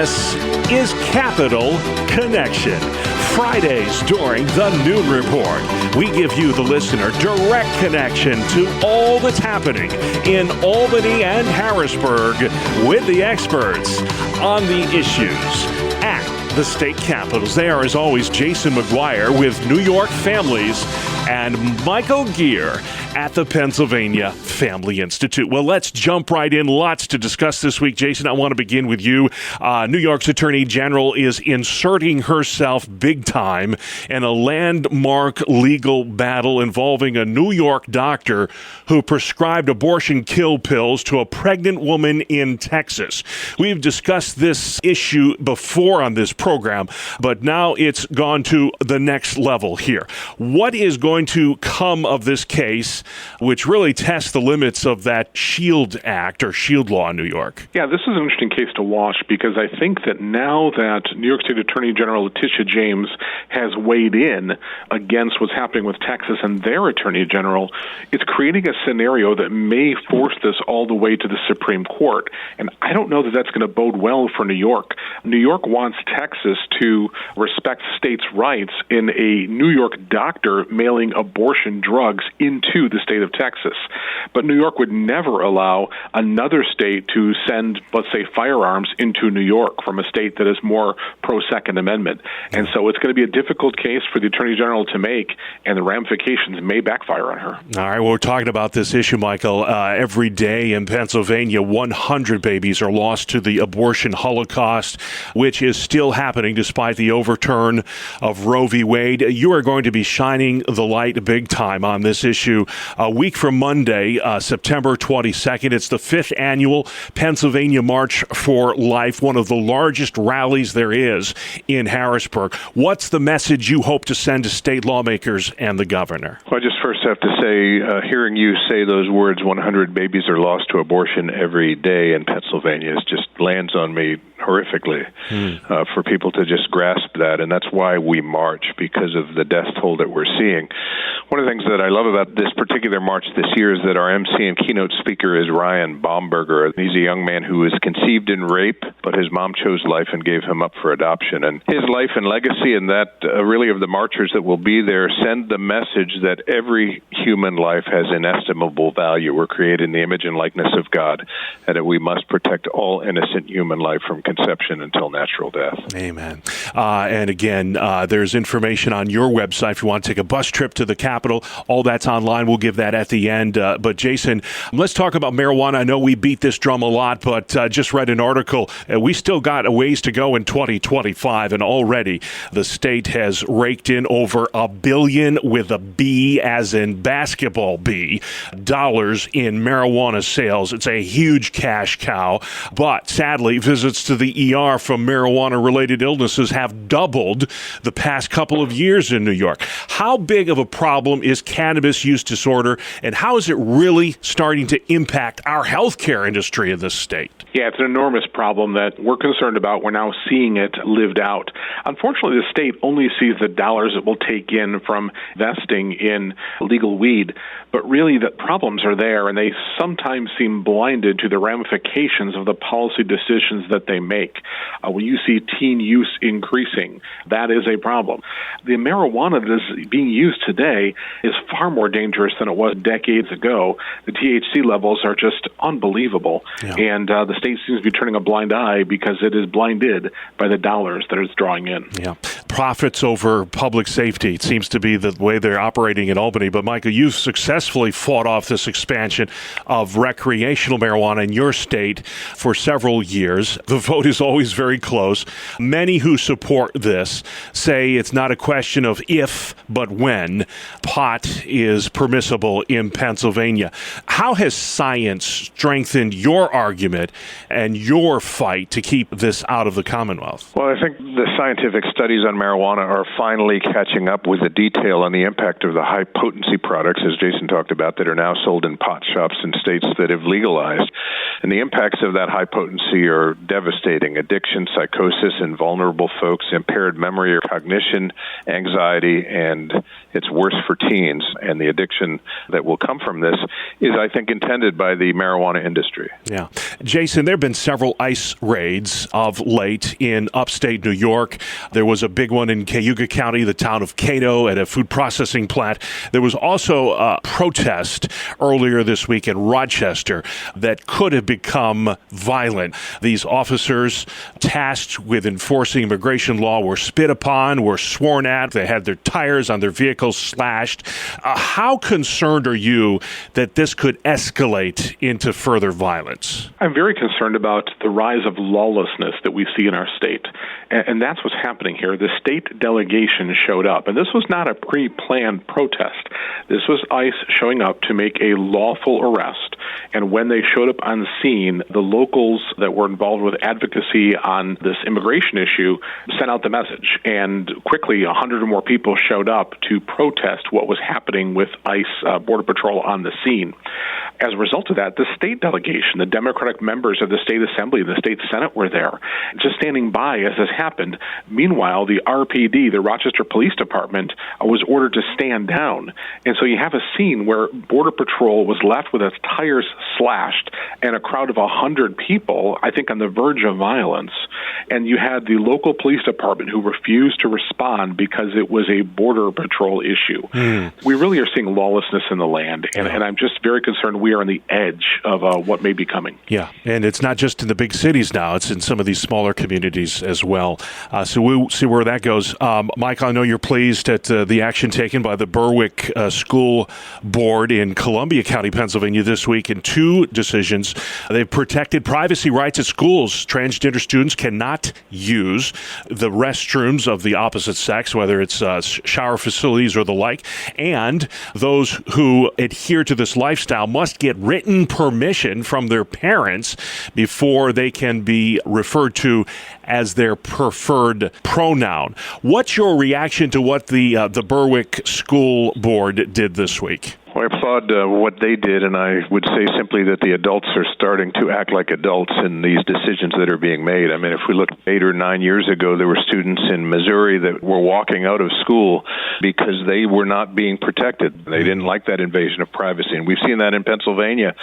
This is Capital Connection. Fridays during the Noon Report, we give you, the listener, direct connection to all that's happening in Albany and Harrisburg with the experts on the issues at the state capitals. They are, as always, Jason McGuire with New York Families and Michael Geer at the Pennsylvania Family Institute. Well, let's jump right in. Lots to discuss this week. Jason, I want to begin with you. New York's Attorney General is inserting herself big time in a landmark legal battle involving a New York doctor who prescribed abortion kill pills to a pregnant woman in Texas. We've discussed this issue before on this program, but now it's gone to the next level here. What is going to come of this case, which really tests the limits of that SHIELD Act or SHIELD law in New York? Yeah, this is an interesting case to watch because I think that now that New York State Attorney General Letitia James has weighed in against what's happening with Texas and their Attorney General, it's creating a scenario that may force this all the way to the Supreme Court. And I don't know that that's going to bode well for New York. New York wants Texas to respect states' rights in a New York doctor mailing abortion drugs into the state of Texas. But New York would never allow another state to send, let's say, firearms into New York from a state that is more pro-Second Amendment. And so it's going to be a difficult case for the Attorney General to make, and the ramifications may backfire on her. All right, well, we're talking about this issue, Michael. Every day in Pennsylvania, 100 babies are lost to the abortion holocaust, which is still happening despite the overturn of Roe v. Wade. You are going to be shining the light big time on this issue a week from Monday, September 22nd. It's the 5th annual Pennsylvania March for Life, one of the largest rallies there is in Harrisburg. What's the message you hope to send to state lawmakers and the governor? Well, I just first have to say, hearing you say those words, 100 babies are lost to abortion every day in Pennsylvania, just lands on me horrifically for people to just grasp that. And that's why we march, because of the death toll that we're seeing. One of the things that I love about this particular march this year is that our MC and keynote speaker is Ryan Baumberger. He's a young man who was conceived in rape, but his mom chose life and gave him up for adoption. And his life and legacy, and that really of the marchers that will be there, send the message that every human life has inestimable value. We're created in the image and likeness of God, and that we must protect all innocent human life from conception until natural death. Amen. And again, there's information on your website if you want to take a bus trip to the Capitol. All that's online. We'll give that at the end. But Jason, let's talk about marijuana. I know we beat this drum a lot, but just read an article. We still got a ways to go in 2025, and already the state has raked in over $1 billion, with a B as in basketball B, dollars in marijuana sales. It's a huge cash cow. But sadly, visits to the ER from marijuana-related illnesses have doubled the past couple of years in New York. How big of a problem is cannabis use disorder, and how is it really starting to impact our healthcare industry in this state? Yeah, it's an enormous problem that we're concerned about. We're now seeing it lived out. Unfortunately, the state only sees the dollars it will take in from investing in legal weed, but really the problems are there, and they sometimes seem blinded to the ramifications of the policy decisions that they make. When you see teen use increasing, that is a problem. The marijuana that is being used today is far more dangerous than it was decades ago. The THC levels are just unbelievable, and the state seems to be turning a blind eye because it is blinded by the dollars that it's drawing in. Yeah, profits over public safety. It seems to be the way they're operating in Albany. But Michael, you've successfully fought off this expansion of recreational marijuana in your state for several years. The vote is always very close. Many who support this say it's not a question of if, but when pot is permissible in Pennsylvania. How has science strengthened your argument and your fight to keep this out of the Commonwealth? Well, I think the scientific studies on marijuana are finally catching up with the detail on the impact of the high-potency products, as Jason talked about, that are now sold in pot shops in states that have legalized. And the impacts of that high potency are devastating. Addiction, psychosis in vulnerable folks, impaired memory or cognition, anxiety, and it's worse for teens. And the addiction that will come from this is, I think, intended by the marijuana industry. Yeah. Jason, there have been several ICE raids of late in upstate New York. There was a big one in Cayuga County, the town of Cato, at a food processing plant. There was also a protest earlier this week in Rochester that could have become violent. These officers tasked with enforcing immigration law were spit upon, were sworn at. They had their tires on their vehicles slashed. How concerned are you that this could escalate into further violence? I'm very concerned about the rise of lawlessness that we see in our state. And that's what's happening here. The state delegation showed up. And this was not a pre-planned protest. This was ICE showing up to make a lawful arrest. And when they showed up on scene, the locals that were involved with advocacy on this immigration issue sent out the message. And quickly, 100 or more people showed up to protest what was happening with ICE Border Patrol on the scene. As a result of that, the state delegation, the Democratic members of the state assembly and the state senate were there, just standing by as this happened. Meanwhile, the RPD, the Rochester Police Department, was ordered to stand down. And so you have a scene where Border Patrol was left with its tires slashed and a crowd of 100 people, I think, on the verge of violence. And you had the local police department who refused to respond because it was a Border Patrol issue. We really are seeing lawlessness in the land, and I'm just very concerned we are on the edge of what may be coming. Yeah, and it's not just in the big cities now. It's in some of these smaller communities as well. So we'll see where that goes. Mike, I know you're pleased at the action taken by the Berwick School Board in Columbia County, Pennsylvania this week in two decisions. They've protected privacy rights at schools. Transgender students cannot use the restrooms of the opposite sex, whether it's shower facilities or the like. And those who adhere to this lifestyle must get written permission from their parents before they can be referred to as their preferred pronoun. What's your reaction to what the Berwick School Board did this week? Well, I applaud what they did, and I would say simply that the adults are starting to act like adults in these decisions that are being made. I mean, if we look 8 or 9 years ago, there were students in Missouri that were walking out of school because they were not being protected. They didn't like that invasion of privacy, and we've seen that in Pennsylvania.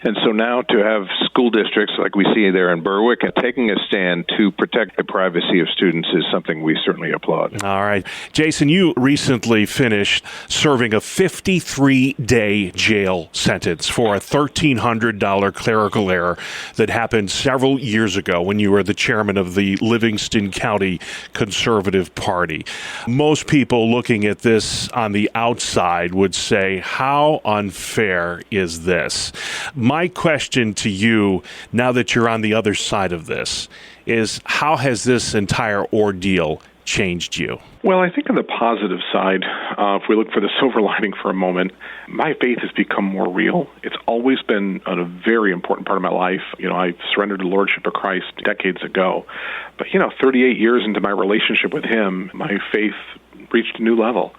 And so now to have school districts like we see there in Berwick and taking a stand to protect the privacy of students is something we certainly applaud. All right. Jason, you recently finished serving a 53-day jail sentence for a $1,300 clerical error that happened several years ago when you were the chairman of the Livingston County Conservative Party. Most people looking at this on the outside would say, how unfair is this? My question to you, now that you're on the other side of this, is how has this entire ordeal changed you? Well, I think on the positive side, if we look for the silver lining for a moment, my faith has become more real. It's always been a very important part of my life. You know, I surrendered to the Lordship of Christ decades ago. But, 38 years into my relationship with Him, my faith reached a new level,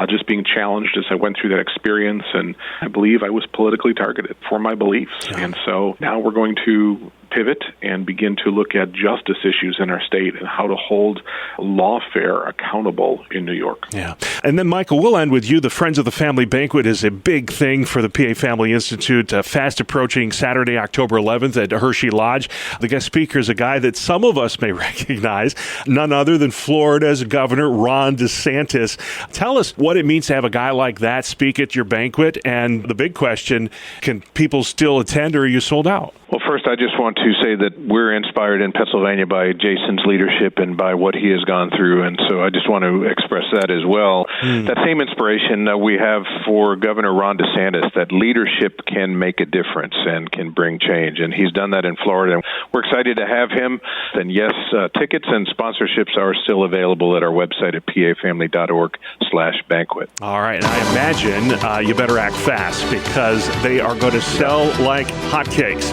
just being challenged as I went through that experience. And I believe I was politically targeted for my beliefs. Yeah. And so now we're going to pivot and begin to look at justice issues in our state and how to hold lawfare accountable in New York. Yeah. And then, Michael, we'll end with you. The Friends of the Family Banquet is a big thing for the PA Family Institute, fast approaching Saturday, October 11th at Hershey Lodge. The guest speaker is a guy that some of us may recognize, none other than Florida's Governor Ron DeSantis. Tell us what it means to have a guy like that speak at your banquet. And the big question, can people still attend or are you sold out? Well, first, I just want to say that we're inspired in Pennsylvania by Jason's leadership and by what he has gone through, and so I just want to express that as well. That same inspiration we have for Governor Ron DeSantis, that leadership can make a difference and can bring change, and he's done that in Florida. And we're excited to have him, and yes, tickets and sponsorships are still available at our website at pafamily.org/banquet. All right, and I imagine you better act fast because they are going to sell like hotcakes.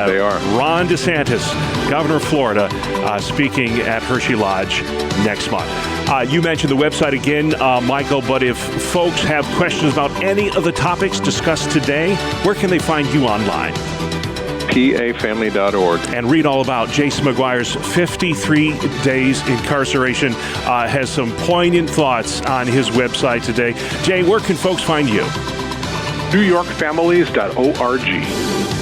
They are. Ron DeSantis, Governor of Florida, speaking at Hershey Lodge next month. You mentioned the website again, Michael, but if folks have questions about any of the topics discussed today, where can they find you online? PAFamily.org. And read all about Jason McGuire's 53 days incarceration. Has some poignant thoughts on his website today. Jay, where can folks find you? NewYorkFamilies.org.